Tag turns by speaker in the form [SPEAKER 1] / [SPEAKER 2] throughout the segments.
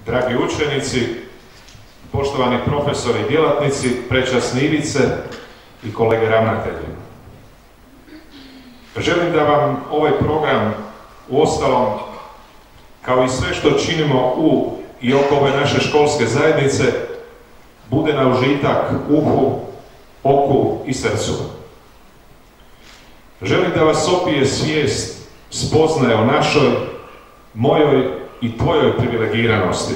[SPEAKER 1] Dragi učenici, poštovani profesori i djelatnici, prečasni Ivice i kolege ravnatelji. Želim da vam ovaj program, uostalom, kao i sve što činimo u i oko ove naše školske zajednice, bude na užitak uhu, oku i srcu. Želim da vas opije svijest, spoznaje o našoj, mojoj i tvojoj privilegiranosti.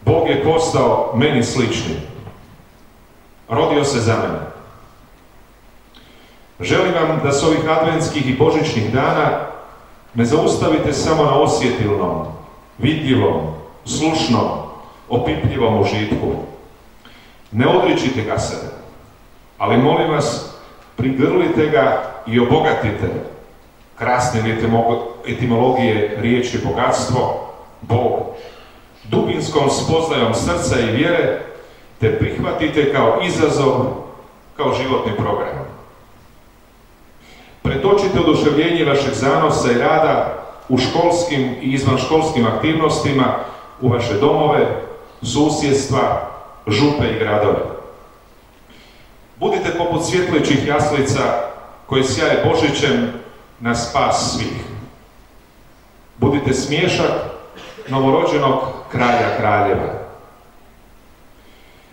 [SPEAKER 1] Bog je postao meni slični. Rodio se za mene. Želim vam da s ovih adventskih i božićnih dana ne zaustavite samo na osjetilnom, vidljivom, slušnom, opipljivom užitku. Ne odričite ga se, ali molim vas, prigrlite ga i obogatite krasne etimologije riječi bogatstvo, Bog, dubinskom spoznajom srca i vjere, te prihvatite kao izazov, kao životni program. Pretočite oduševljenje vašeg zanosa i rada u školskim i izvanškolskim aktivnostima, u vaše domove, susjedstva, župe i gradove. Budite poput svjetlećih jaslica koji sjaje Božićem na spas svih. Budite smiješak novorođenog kralja kraljeva.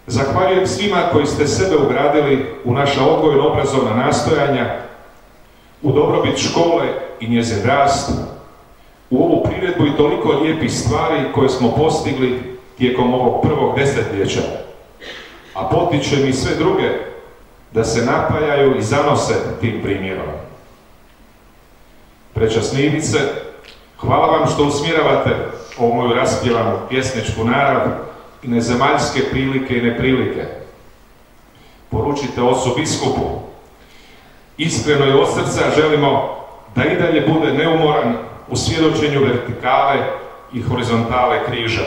[SPEAKER 1] Zahvaljujem svima koji ste sebe ugradili u naša odgojno-obrazovna nastojanja, u dobrobit škole i njezin rast, u ovu priredbu i toliko lijepih stvari koje smo postigli tijekom ovog prvog desetljeća, a potičem i sve druge da se napajaju i zanose tim primjerom. Prečasni Ivice, hvala vam što usmjeravate ovu moju raspjevanu pjesničku narav i nezemaljske prilike i neprilike. Poručite ocu biskupu, iskreno i od srca želimo da i dalje bude neumoran u svjedočenju vertikale i horizontale križa.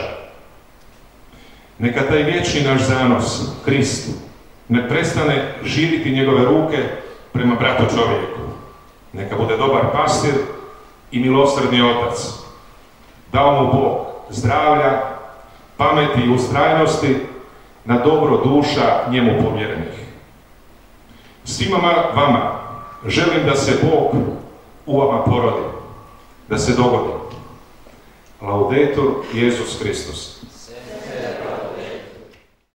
[SPEAKER 1] Neka taj vječni naš zanos, Krist, ne prestane živiti njegove ruke prema bratu čovjeku. Neka bude dobar pastir i milosrdni otac. Dao mu Bog zdravlja, pameti i ustrajnosti na dobro duša njemu povjerenih. Svima vama želim da se Bog u vama porodi, da se dogodi. Laudetur Jesus Christus.